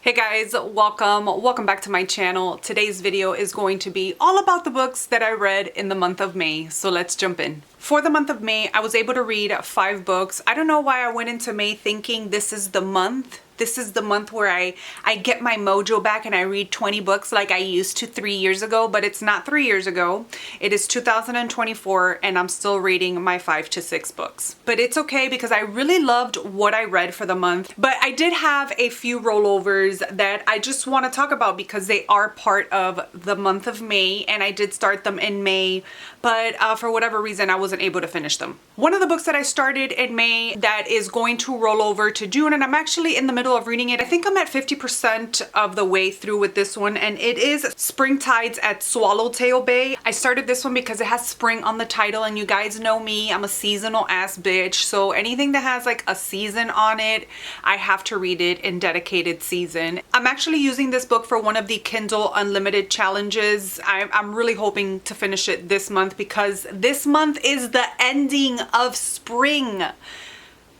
Hey guys, welcome back to my channel. Today's video is going to be all about the books that I read in the month of May, so let's jump in. For the month of May, I was able to read 5 books. I don't know why I went into May thinking this is the month. This is the month where I get my mojo back and I read 20 books like I used to 3 years ago, but it's not 3 years ago. It is 2024 and I'm still reading my 5 to 6 books. But it's okay because I really loved what I read for the month. But I did have a few rollovers that I just want to talk about because they are part of the month of May and I did start them in May, but for whatever reason I wasn't able to finish them. One of the books that I started in May that is going to roll over to June, and I'm actually in the middle of reading it. I think I'm at 50% of the way through with this one, and it is Spring Tides at Swallowtail Bay. I started this one because it has spring on the title, and you guys know me, I'm a seasonal ass bitch, so anything that has like a season on it, I have to read it in dedicated season. I'm actually using this book for one of the Kindle Unlimited challenges. I'm really hoping to finish it this month because this month is the ending of spring.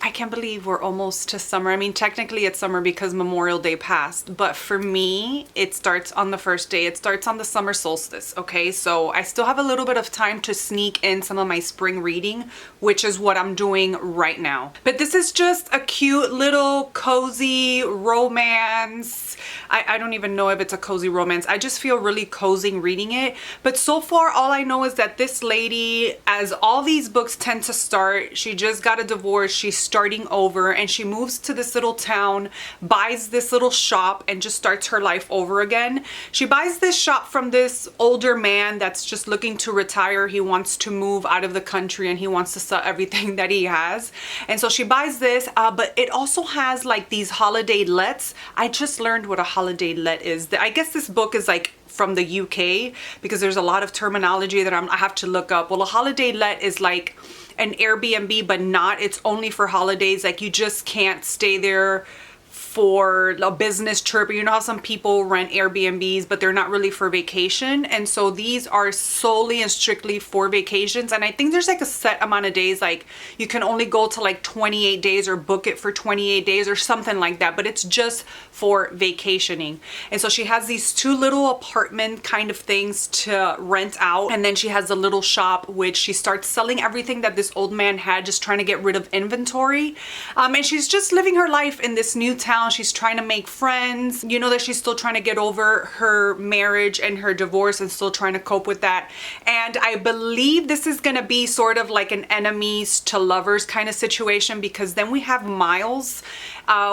I can't believe we're almost to summer. I mean, technically it's summer because Memorial Day passed, but for me, it starts on the first day. It starts on the summer solstice, okay? So I still have a little bit of time to sneak in some of my spring reading, which is what I'm doing right now. But this is just a cute little cozy romance. I don't even know if it's a cozy romance. I just feel really cozy reading it. But so far, all I know is that this lady, as all these books tend to start, she just got a divorce. She's starting over and she moves to this little town, buys this little shop and just starts her life over again. She buys this shop from this older man that's just looking to retire. He wants to move out of the country and he wants to sell everything that he has. And so she buys this, but it also has like these holiday lets. I just learned what a holiday let is. I guess this book is like from the UK because there's a lot of terminology that I have to look up. Well, a holiday let is like an Airbnb, but not. It's only for holidays. Like you just can't stay there for a business trip. You know how some people rent Airbnbs, but they're not really for vacation. And so these are solely and strictly for vacations. And I think there's like a set amount of days, like you can only go to like 28 days or book it for 28 days or something like that, but it's just for vacationing. And so she has these 2 little apartment kind of things to rent out. And then she has a little shop, which she starts selling everything that this old man had, just trying to get rid of inventory. And she's just living her life in this new town. She's trying to make friends. You know that she's still trying to get over her marriage and her divorce and still trying to cope with that. And I believe this is going to be sort of like an enemies to lovers kind of situation, because then we have Miles,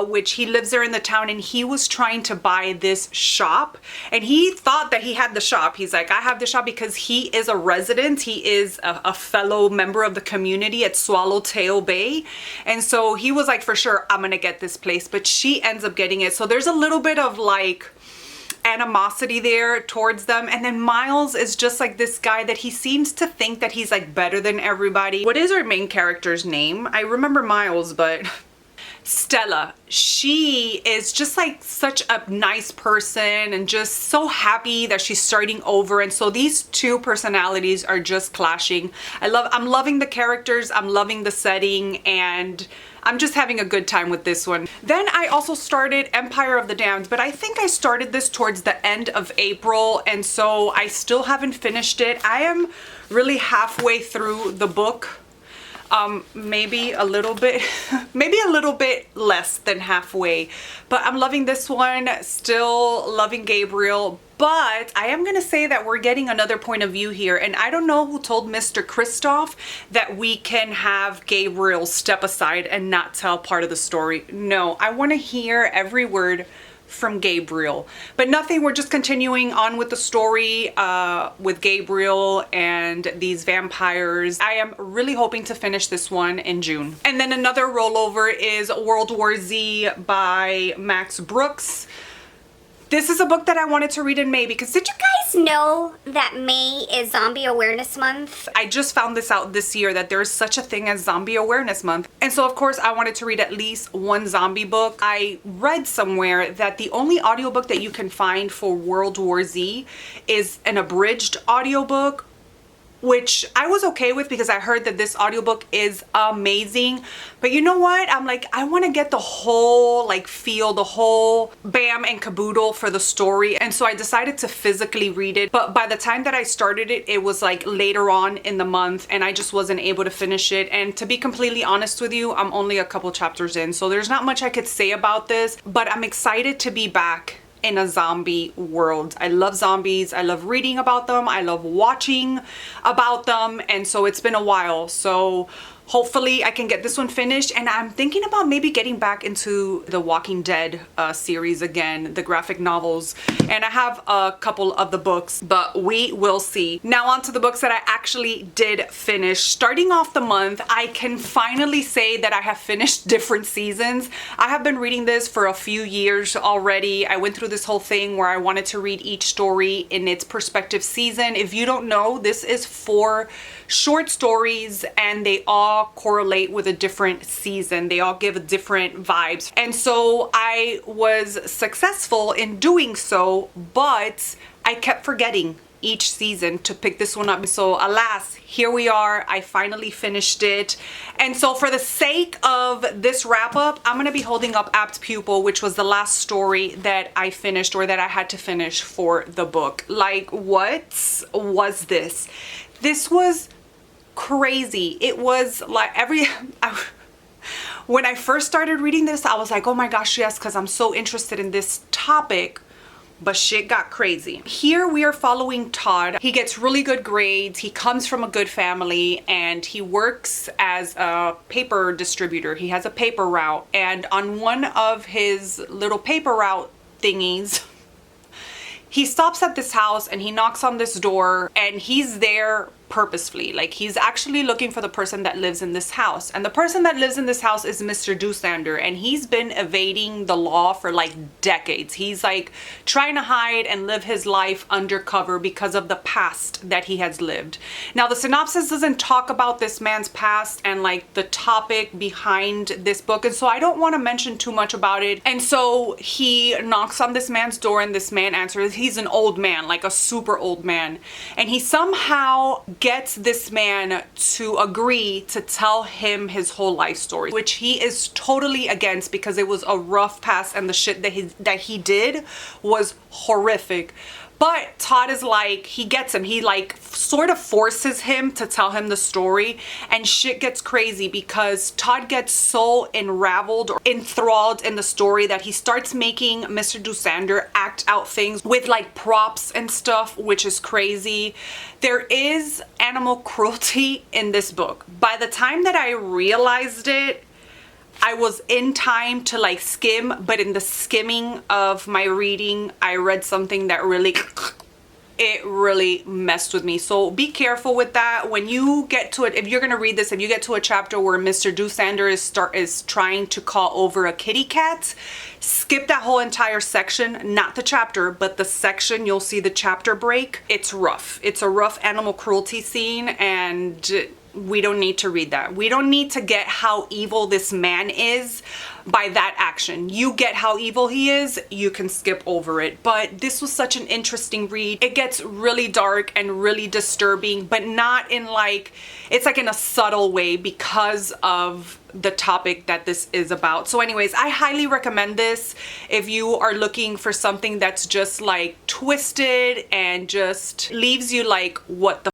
which he lives there in the town, and he was trying to buy this shop and he thought that he had the shop. He's like, I have the shop because he is a resident. He is a fellow member of the community at Swallowtail Bay. And so he was like, for sure, I'm going to get this place, but she ends up getting it. So there's a little bit of like animosity there towards them. And then Miles is just like this guy that he seems to think that he's like better than everybody. What is our main character's name? I remember Miles, but Stella. She is just like such a nice person and just so happy that she's starting over. And so these 2 personalities are just clashing. I'm loving the characters, I'm loving the setting, and I'm just having a good time with this one. Then I also started Empire of the Damned, but I think I started this towards the end of April, and so I still haven't finished it. I am really halfway through the book. Maybe a little bit, maybe a little bit less than halfway, but I'm loving this one, still loving Gabriel. But I am going to say that we're getting another point of view here. And I don't know who told Mr. Kristoff that we can have Gabriel step aside and not tell part of the story. No, I want to hear every word from Gabriel. But nothing, we're just continuing on with the story with Gabriel and these vampires. I am really hoping to finish this one in June. And then another rollover is World War Z by Max Brooks. This is a book that I wanted to read in May because did you guys know that May is Zombie Awareness Month? I just found this out this year that there's such a thing as Zombie Awareness Month. And so of course I wanted to read at least one zombie book. I read somewhere that the only audiobook that you can find for World War Z is an abridged audiobook which I was okay with because I heard that this audiobook is amazing. But you know what? I'm like, I want to get the whole like feel, the whole bam and caboodle for the story. And so I decided to physically read it. But by the time that I started it, it was like later on in the month and I just wasn't able to finish it. And to be completely honest with you, I'm only a couple chapters in. So there's not much I could say about this, but I'm excited to be back in a zombie world. I love zombies. I love reading about them. I love watching about them. And so it's been a while. So hopefully I can get this one finished. And I'm thinking about maybe getting back into the Walking Dead series again, the graphic novels. And I have a couple of the books, but we will see. Now on to the books that I actually did finish. Starting off the month, I can finally say that I have finished Different Seasons. I have been reading this for a few years already. I went through this whole thing where I wanted to read each story in its perspective season. If you don't know, this is 4 short stories and they all correlate with a different season. They all give different vibes. And so I was successful in doing so, but I kept forgetting each season to pick this one up. So alas, here we are. I finally finished it. And so for the sake of this wrap up, I'm going to be holding up Apt Pupil, which was the last story that I finished or that I had to finish for the book. Like, what was this? This was crazy. It was like when I first started reading this, I was like, oh my gosh, yes, because I'm so interested in this topic. But shit got crazy. Here we are following Todd. He gets really good grades. He comes from a good family and he works as a paper distributor. He has a paper route, and on one of his little paper route thingies, he stops at this house and he knocks on this door, and he's there purposefully. Like, he's actually looking for the person that lives in this house, and the person that lives in this house is Mr. Doosander, and he's been evading the law for like decades. He's like trying to hide and live his life undercover because of the past that he has lived. Now the synopsis doesn't talk about this man's past and like the topic behind this book, and so I don't want to mention too much about it. And so he knocks on this man's door and this man answers. He's an old man, like a super old man, and he somehow gets this man to agree to tell him his whole life story, which he is totally against because it was a rough past and the shit that he did was horrific. But Todd is like, he gets him. He like sort of forces him to tell him the story, and shit gets crazy because Todd gets so enraveled or enthralled in the story that he starts making Mr. Doosander act out things with like props and stuff, which is crazy. There is animal cruelty in this book. By the time that I realized it, I was in time to like skim, but in the skimming of my reading, I read something that really, it really messed with me. So be careful with that. When you get to it, if you're gonna read this, if you get to a chapter where Mr. Doosander is trying to call over a kitty cat, skip that whole entire section, not the chapter, but the section. You'll see the chapter break. It's rough. It's a rough animal cruelty scene, and we don't need to read that. We don't need to get how evil this man is by that action. You get how evil he is, you can skip over it. But this was such an interesting read. It gets really dark and really disturbing, but not in like, it's like in a subtle way because of the topic that this is about. So anyways, I highly recommend this if you are looking for something that's just like twisted and just leaves you like, what the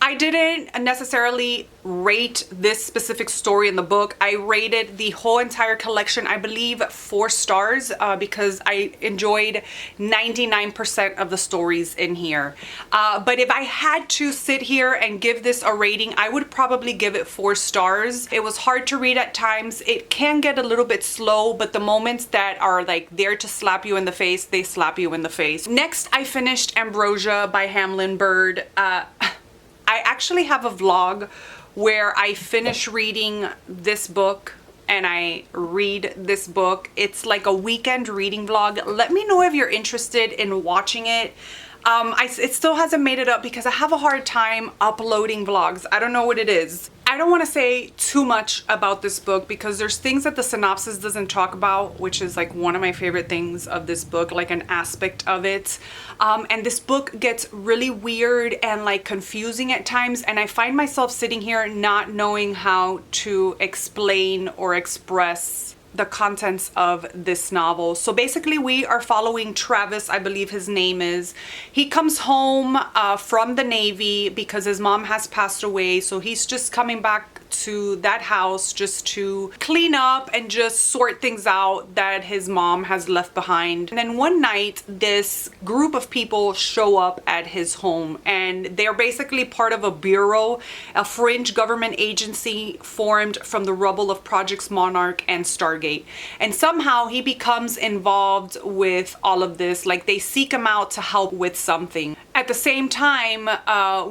I didn't necessarily rate this specific story in the book. I rated the whole entire collection, I believe, 4 stars because I enjoyed 99% of the stories in here. But if I had to sit here and give this a rating, I would probably give it 4 stars. It was hard to read at times. It can get a little bit slow, but the moments that are like there to slap you in the face, they slap you in the face. Next, I finished Ambrosia by Hamlin Bird. I actually have a vlog where I finish reading this book and I read this book. It's like a weekend reading vlog. Let me know if you're interested in watching it. It still hasn't made it up because I have a hard time uploading vlogs. I don't know what it is. I don't want to say too much about this book because there's things that the synopsis doesn't talk about, which is like one of my favorite things of this book, like an aspect of it. And this book gets really weird and like confusing at times, and I find myself sitting here not knowing how to explain or express the contents of this novel. So basically we are following Travis, I believe his name is. He comes home from the Navy because his mom has passed away, so he's just coming back to that house just to clean up and just sort things out that his mom has left behind. And then one night this group of people show up at his home, and they're basically part of a bureau, a fringe government agency formed from the rubble of Projects Monarch and Stargate. And somehow he becomes involved with all of this, like they seek him out to help with something. At the same time,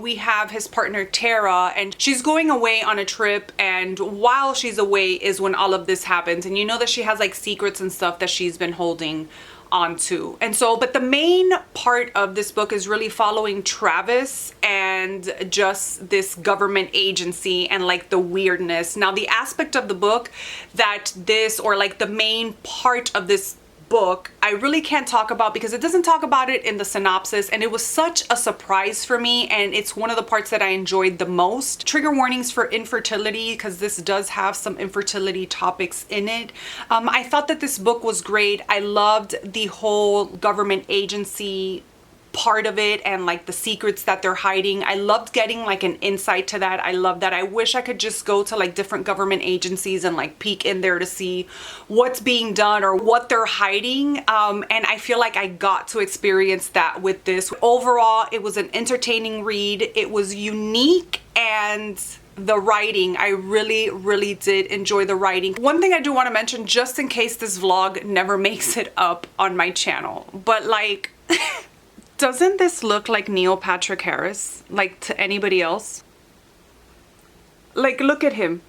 we have his partner Tara, and she's going away on a trip, and while she's away is when all of this happens. And you know that she has like secrets and stuff that she's been holding onto. And so, but the main part of this book is really following Travis and just this government agency and like the weirdness. Now, the aspect of the book that this, or like the main part of this book, I really can't talk about because it doesn't talk about it in the synopsis, and it was such a surprise for me, and it's one of the parts that I enjoyed the most. Trigger warnings for infertility, because this does have some infertility topics in it. I thought that this book was great. I loved the whole government agency part of it and like the secrets that they're hiding. I loved getting like an insight to that. I love that. I wish I could just go to like different government agencies and like peek in there to see what's being done or what they're hiding. And I feel like I got to experience that with this. Overall, it was an entertaining read. It was unique, and the writing, I really did enjoy the writing. One thing I do want to mention, just in case this vlog never makes it up on my channel, but like doesn't this look like Neil Patrick Harris, like to anybody else? Like, look at him.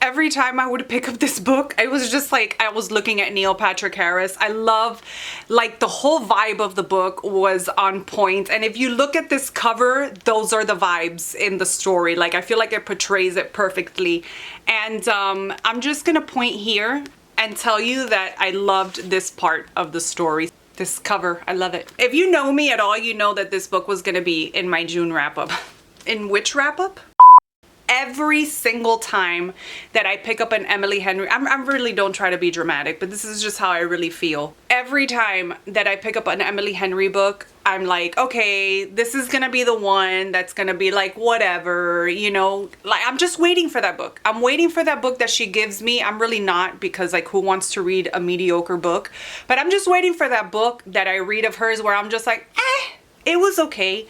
Every time I would pick up this book, I was just like, I was looking at Neil Patrick Harris. I love, like, the whole vibe of the book was on point. And if you look at this cover, those are the vibes in the story. Like, I feel like it portrays it perfectly. And I'm just gonna point here and tell you that I loved this part of the story. This cover, I love it. If you know me at all, you know that this book was gonna be in my June wrap-up. In which wrap-up? Every single time that I pick up an Emily Henry, I really don't try to be dramatic, but this is just how I really feel. Every time that I pick up an Emily Henry book, I'm like, okay, this is gonna be the one that's gonna be like whatever, you know, like I'm just waiting for that book. I'm waiting for that book that she gives me. I'm really not, because like who wants to read a mediocre book? But I'm just waiting for that book that I read of hers where I'm just like, it was okay.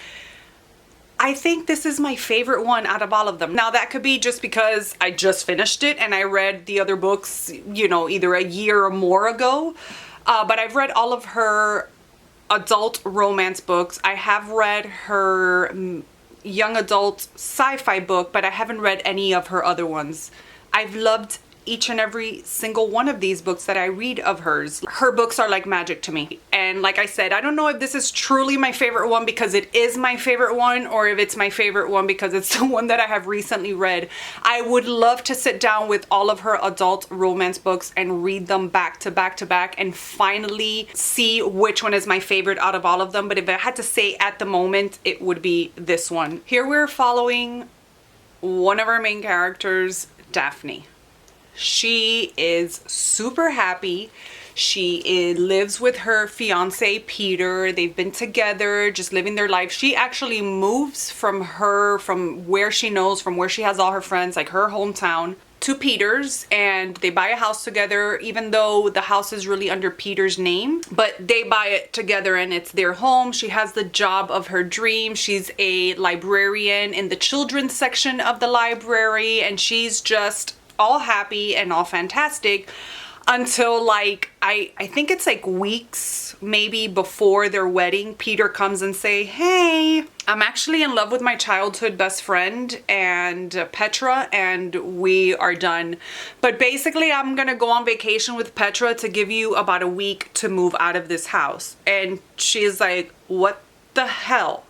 I think this is my favorite one out of all of them. Now that could be just because I just finished it and I read the other books, you know, either a year or more ago. But I've read all of her adult romance books. I have read her young adult sci-fi book, but I haven't read any of her other ones. I've loved each and every single one of these books that I read of hers. Her books are like magic to me. And like I said, I don't know if this is truly my favorite one because it is my favorite one, or if it's my favorite one because it's the one that I have recently read. I would love to sit down with all of her adult romance books and read them back to back to back and finally see which one is my favorite out of all of them. But if I had to say at the moment, it would be this one. Here we're following one of our main characters, Daphne. She is super happy. She lives with her fiance Peter. They've been together, just living their life. She actually moves from where she knows, from where she has all her friends, like her hometown, to Peter's, and they buy a house together, even though the house is really under Peter's name, but they buy it together and it's their home. She has the job of her dream. She's a librarian in the children's section of the library, and she's just all happy and all fantastic until like I think it's like weeks maybe before their wedding. Peter comes and say, hey, I'm actually in love with my childhood best friend and Petra, and we are done, but basically I'm gonna go on vacation with Petra to give you about a week to move out of this house. And she's like, what the hell?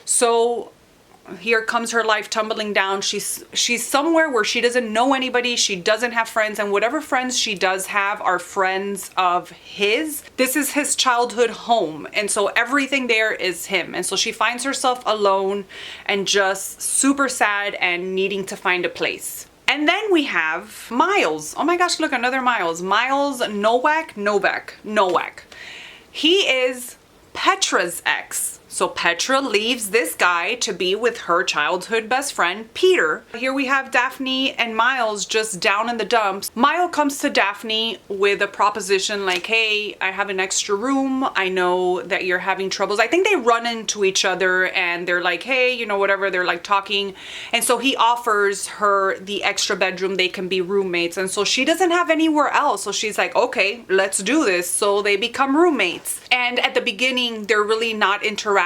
So here comes her life tumbling down. She's somewhere where she doesn't know anybody. She doesn't have friends, and whatever friends she does have are friends of his. This is his childhood home, and so everything there is him. And so she finds herself alone and just super sad and needing to find a place. And then we have Miles. Oh my gosh, look, another Miles. Miles Nowak. He is Petra's ex. So Petra leaves this guy to be with her childhood best friend, Peter. Here we have Daphne and Miles just down in the dumps. Miles comes to Daphne with a proposition like, hey, I have an extra room. I know that you're having troubles. I think they run into each other and they're like, hey, you know, whatever. They're like talking. And so he offers her the extra bedroom. They can be roommates. And so she doesn't have anywhere else. So she's like, okay, let's do this. So they become roommates. And at the beginning, they're really not interacting.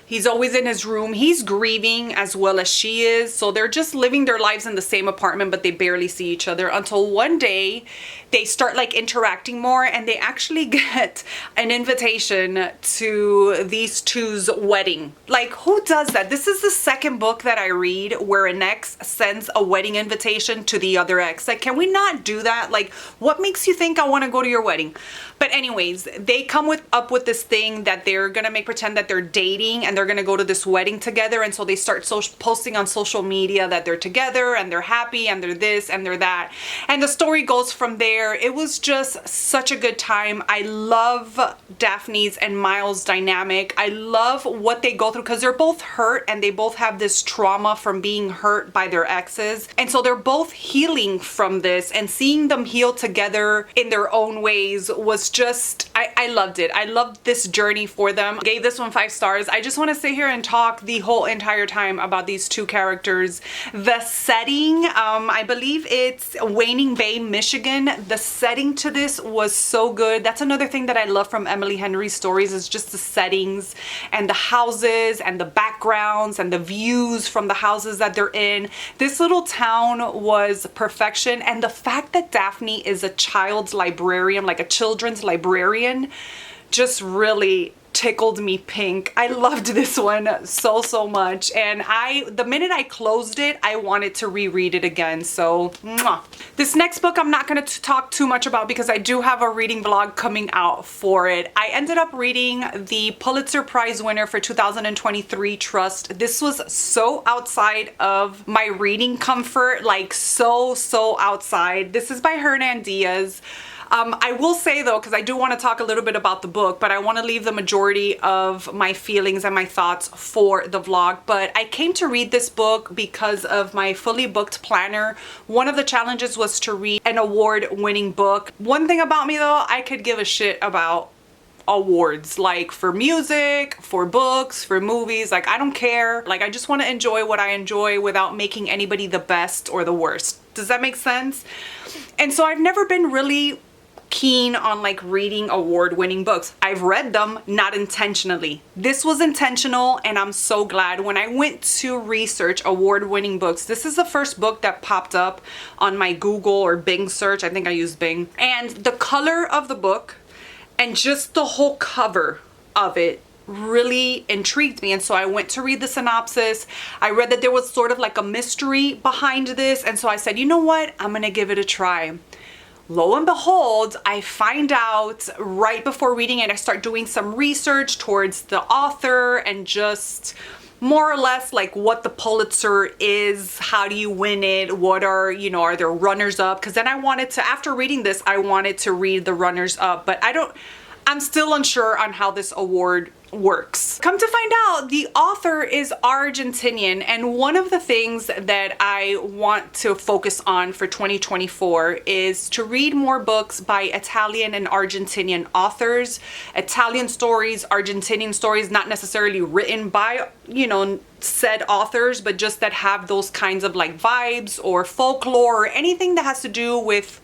He's always in his room. He's grieving as well as she is. So they're just living their lives in the same apartment, but they barely see each other until one day they start like interacting more, and they actually get an invitation to these two's wedding. Like, who does that? This is the second book that I read where an ex sends a wedding invitation to the other ex. Like, can we not do that? Like, what makes you think I want to go to your wedding? But anyways, they come up with this thing that they're gonna make pretend that they're dating and they're gonna go to this wedding together. And so they start posting on social media that they're together and they're happy and they're this and they're that. And the story goes from there. It was just such a good time. I love Daphne's and Miles' dynamic. I love what they go through because they're both hurt and they both have this trauma from being hurt by their exes. And so they're both healing from this, and seeing them heal together in their own ways was just, I loved it. I loved this journey for them. Gave this one 5 stars. I just want to sit here and talk the whole entire time about these two characters. The setting, I believe it's Waning Bay, Michigan. The setting to this was so good. That's another thing that I love from Emily Henry's stories, is just the settings and the houses and the backgrounds and the views from the houses that they're in. This little town was perfection, and the fact that Daphne is a child's librarian, like a children's librarian, just really tickled me pink. I loved this one so much, and the minute I closed it, I wanted to reread it again. So mwah. This next book I'm not going to talk too much about because I do have a reading vlog coming out for it. I ended up reading the Pulitzer Prize winner for 2023, Trust. This was so outside of my reading comfort, like so outside. This is by Hernan Diaz. I will say though, because I do want to talk a little bit about the book, but I want to leave the majority of my feelings and my thoughts for the vlog. But I came to read this book because of my fully booked planner. One of the challenges was to read an award-winning book. One thing about me though, I could give a shit about awards, like for music, for books, for movies. Like, I don't care. Like, I just want to enjoy what I enjoy without making anybody the best or the worst. Does that make sense? And so I've never been really keen on like reading award-winning books. I've read them, not intentionally. This was intentional, and I'm so glad. When I went to research award-winning books, this is the first book that popped up on my Google or Bing search. I think I used Bing. And the color of the book and just the whole cover of it really intrigued me, and so I went to read the synopsis. I read that there was sort of like a mystery behind this, and so I said, you know what, I'm gonna give it a try. Lo and behold, I find out right before reading it, I start doing some research towards the author and just more or less like what the Pulitzer is, how do you win it, what are, you know, are there runners up? Because then I wanted to, after reading this, I wanted to read the runners up, but I'm still unsure on how this award works. Come to find out, the author is Argentinian, and one of the things that I want to focus on for 2024 is to read more books by Italian and Argentinian authors. Italian stories, Argentinian stories, not necessarily written by, you know, said authors, but just that have those kinds of like vibes or folklore or anything that has to do with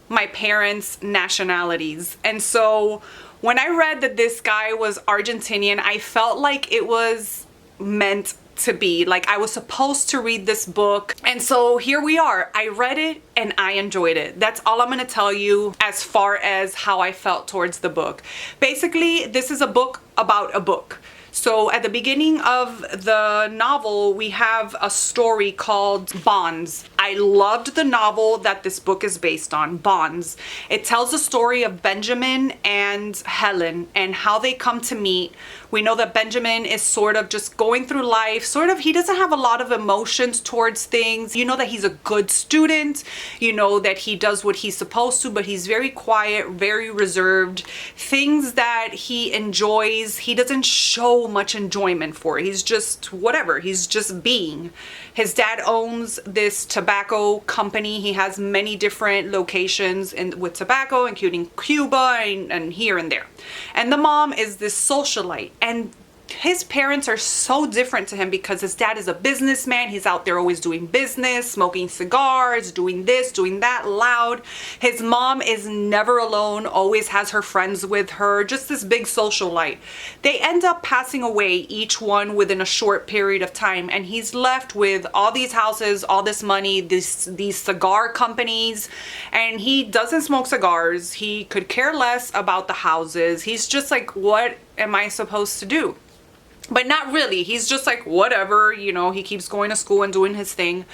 my parents' nationalities. And so when I read that this guy was Argentinian, I felt like it was meant to be. Like, I was supposed to read this book. And so here we are. I read it and I enjoyed it. That's all I'm going to tell you as far as how I felt towards the book. Basically, this is a book about a book. So at the beginning of the novel, we have a story called Bonds. I loved the novel that this book is based on, Bonds. It tells the story of Benjamin and Helen and how they come to meet. We know that Benjamin is sort of just going through life, he doesn't have a lot of emotions towards things. You know that he's a good student, you know that he does what he's supposed to, but he's very quiet, very reserved. Things that he enjoys, he doesn't show much enjoyment for. He's just whatever, he's just being. His dad owns this tobacco company. He has many different locations with tobacco, including Cuba and here and there. And the mom is this socialite. And his parents are so different to him because his dad is a businessman. He's out there always doing business, smoking cigars, doing this, doing that, loud. His mom is never alone, always has her friends with her, just this big socialite. They end up passing away, each one within a short period of time, and he's left with all these houses, all this money, these cigar companies, and he doesn't smoke cigars. He could care less about the houses. He's just like, what am I supposed to do? But not really. He's just like, whatever, you know, he keeps going to school and doing his thing.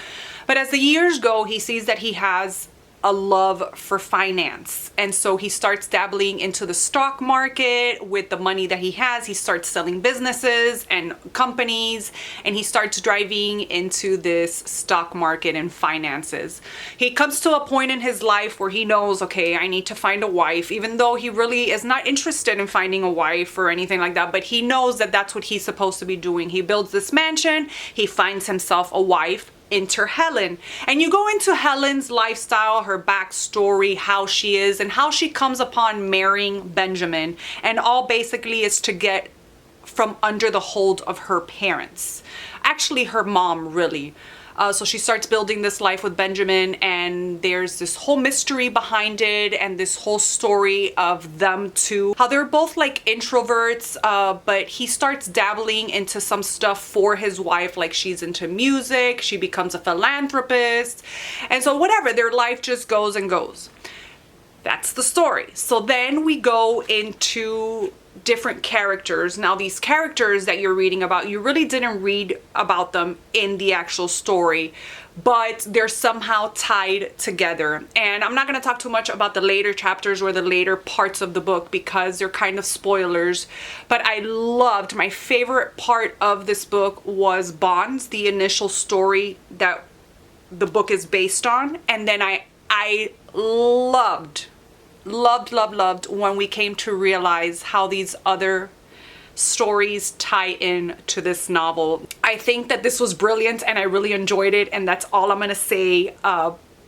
But as the years go, he sees that he has a love for finance. And so he starts dabbling into the stock market with the money that he has. He starts selling businesses and companies, and he starts driving into this stock market and finances. He comes to a point in his life where he knows, okay, I need to find a wife, even though he really is not interested in finding a wife or anything like that, but he knows that that's what he's supposed to be doing. He builds this mansion, he finds himself a wife, enter Helen. And you go into Helen's lifestyle, her backstory, how she is, and how she comes upon marrying Benjamin. And all basically is to get from under the hold of her parents. Actually, her mom, really. So she starts building this life with Benjamin, and there's this whole mystery behind it and this whole story of them two, how they're both like introverts, but he starts dabbling into some stuff for his wife, like she's into music, she becomes a philanthropist, and so whatever, their life just goes and goes. That's the story. So then we go into different characters. Now these characters that you're reading about, you really didn't read about them in the actual story, but they're somehow tied together. And I'm not going to talk too much about the later chapters or the later parts of the book because they're kind of spoilers. But I loved, my favorite part of this book was Bonds, the initial story that the book is based on. And then I loved when we came to realize how these other stories tie in to this novel. I think that this was brilliant and I really enjoyed it, and that's all I'm gonna say.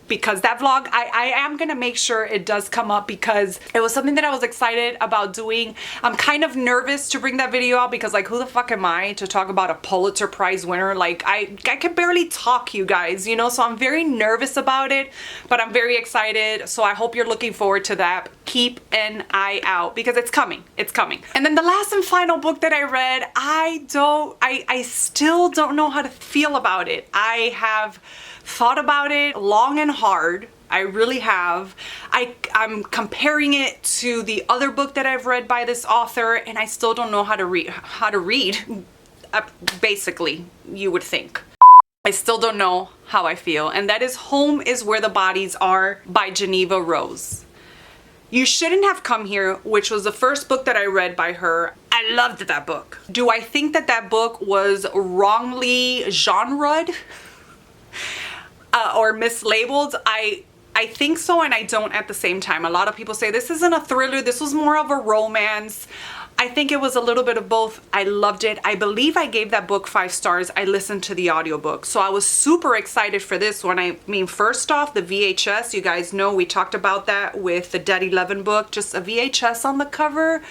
Because that vlog, I am gonna make sure it does come up because it was something that I was excited about doing. I'm kind of nervous to bring that video out because, like, who the fuck am I to talk about a Pulitzer Prize winner? Like, I can barely talk, you guys, you know, so I'm very nervous about it, but I'm very excited. So I hope you're looking forward to that. Keep an eye out because it's coming. It's coming. And then the last and final book that I read, I still don't know how to feel about it. I have thought about it long and hard. I really have. I'm comparing it to the other book that I've read by this author, and I still don't know how to read. Basically, you would think. I still don't know how I feel, and that is Home is Where the Bodies Are by Geneva Rose. You Shouldn't Have Come Here, which was the first book that I read by her. I loved that book. Do I think that that book was wrongly genred? Or mislabeled? I think so, and I don't at the same time. A lot of people say this isn't a thriller, this was more of a romance. I think it was a little bit of both. I loved it. I believe I gave that book 5 stars. I listened to the audiobook. So I was super excited for this one. I mean, first off, the VHS, you guys know we talked about that with the Dead 11 book, just a VHS on the cover.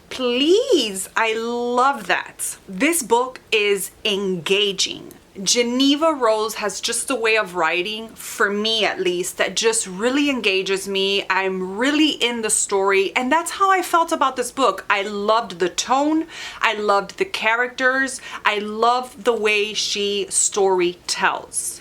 Please, I love that. This book is engaging. Geneva Rose has just a way of writing, for me at least, that just really engages me. I'm really in the story, and that's how I felt about this book. I loved the tone, I loved the characters, I loved the way she story tells.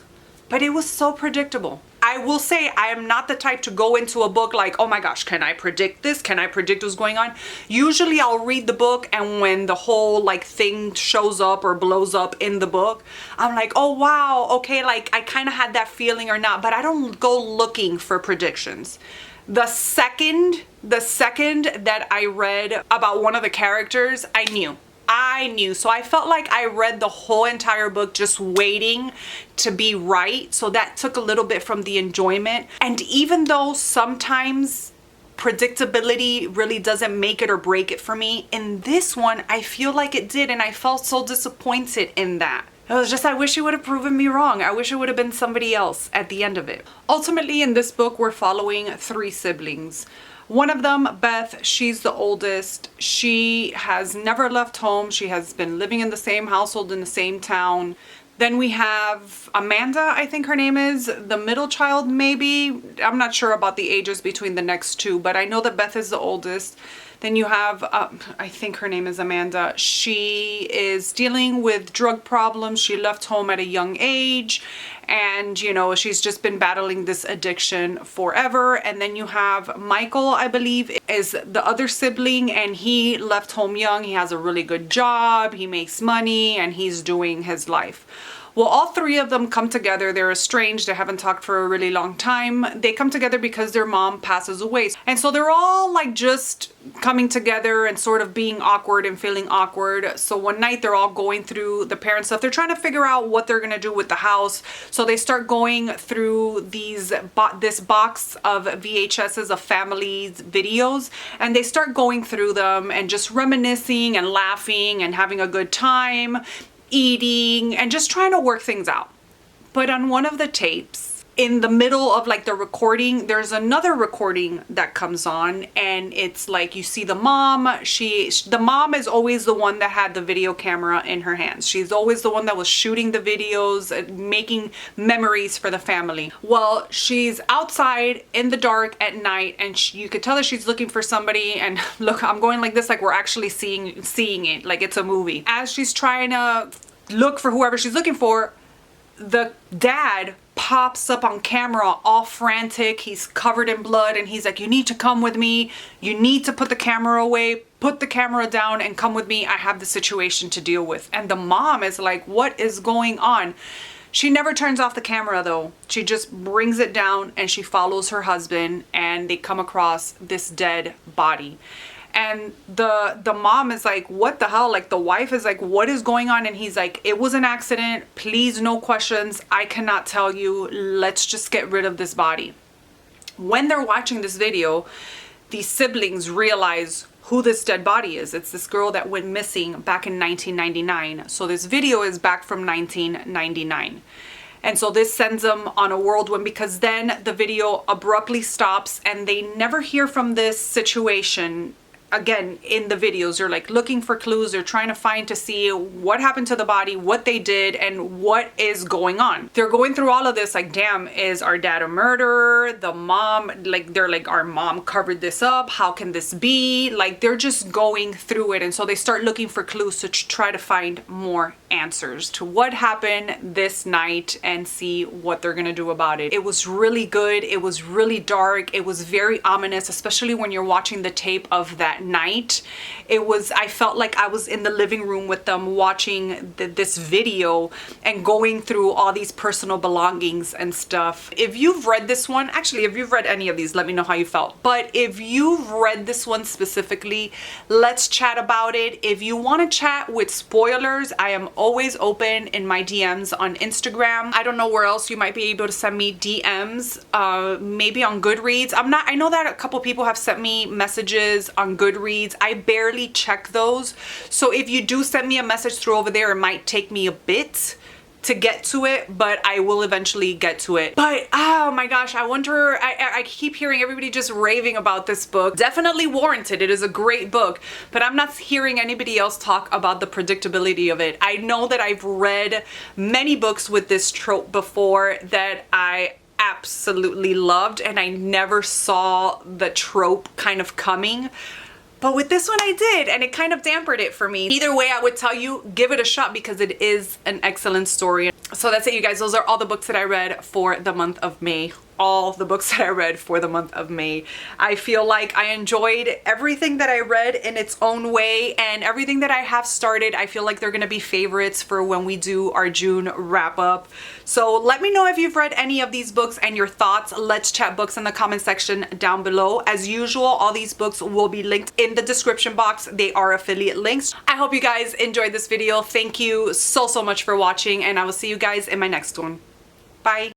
but it was so predictable. I will say I am not the type to go into a book like, oh my gosh, can I predict this? Can I predict what's going on? Usually I'll read the book, and when the whole like thing shows up or blows up in the book, I'm like, oh wow, okay, like I kind of had that feeling or not, but I don't go looking for predictions. The second that I read about one of the characters, I knew. So I felt like I read the whole entire book just waiting to be right. So that took a little bit from the enjoyment. And even though sometimes predictability really doesn't make it or break it for me, in this one, I feel like it did. And I felt so disappointed in that. It was just, I wish it would have proven me wrong. I wish it would have been somebody else at the end of it. Ultimately, in this book, we're following 3 siblings. One of them, Beth, she's the oldest. She has never left home. She has been living in the same household in the same town. Then we have Amanda, I think her name is, the middle child maybe. I'm not sure about the ages between the next 2, but I know that Beth is the oldest. Then you have, I think her name is Amanda. She is dealing with drug problems. She left home at a young age, and you know, she's just been battling this addiction forever. And then you have Michael, I believe, is the other sibling, and he left home young. He has a really good job, he makes money, and he's doing his life. Well, all 3 of them come together. They're estranged. They haven't talked for a really long time. They come together because their mom passes away. And so they're all like just coming together and sort of being awkward and feeling awkward. So one night they're all going through the parent stuff. They're trying to figure out what they're going to do with the house. So they start going through this box of VHSs of families videos, and they start going through them and just reminiscing and laughing and having a good time, eating, and just trying to work things out. But on one of the tapes, in the middle of like the recording, there's another recording that comes on, and it's like you see the mom. The mom is always the one that had the video camera in her hands. She's always the one that was shooting the videos and making memories for the family. Well, she's outside in the dark at night, and you could tell that she's looking for somebody. And look, I'm going like this, like we're actually seeing it, like it's a movie. As she's trying to look for whoever she's looking for, the dad pops up on camera all frantic. He's covered in blood, and he's like, you need to come with me. You need to put the camera away, put the camera down, and come with me. I have the situation to deal with. And the mom is like, what is going on? She never turns off the camera though. She just brings it down, and she follows her husband, and they come across this dead body. And the mom is like, what the hell? Like the wife is like, what is going on? And he's like, it was an accident. Please, no questions. I cannot tell you. Let's just get rid of this body. When they're watching this video, these siblings realize who this dead body is. It's this girl that went missing back in 1999. So this video is back from 1999. And so this sends them on a whirlwind, because then the video abruptly stops and they never hear from this situation again in the videos. They're like looking for clues. They're trying to find to see what happened to the body, what they did, and what is going on. They're going through all of this like, damn, is our dad a murderer? The mom, like they're like, our mom covered this up. How can this be? Like they're just going through it. And so they start looking for clues to try to find more answers to what happened this night and see what they're gonna do about it. It was really good. It was really dark. It was very ominous, especially when you're watching the tape of that night. I felt like I was in the living room with them watching this video and going through all these personal belongings and stuff. If you've read this one, actually, if you've read any of these, let me know how you felt. But if you've read this one specifically, let's chat about it. If you want to chat with spoilers, I am always open in my DMs on Instagram. I don't know where else you might be able to send me DMs, maybe on Goodreads. I know that a couple people have sent me messages on Goodreads. I barely check those. So if you do send me a message through over there, it might take me a bit to get to it, but I will eventually get to it. But oh my gosh, I wonder, I keep hearing everybody just raving about this book. Definitely warranted. It is a great book, but I'm not hearing anybody else talk about the predictability of it. I know that I've read many books with this trope before that I absolutely loved, and I never saw the trope kind of coming. But with this one I did, and it kind of dampened it for me. Either way, I would tell you, give it a shot because it is an excellent story. So that's it, you guys. Those are all the books that I read for the month of May. All the books that I read for the month of May. I feel like I enjoyed everything that I read in its own way, and everything that I have started, I feel like they're gonna be favorites for when we do our June wrap up. So let me know if you've read any of these books and your thoughts. Let's chat books in the comment section down below. As usual, all these books will be linked in the description box. They are affiliate links. I hope you guys enjoyed this video. Thank you so much for watching, and I will see you guys in my next one. Bye.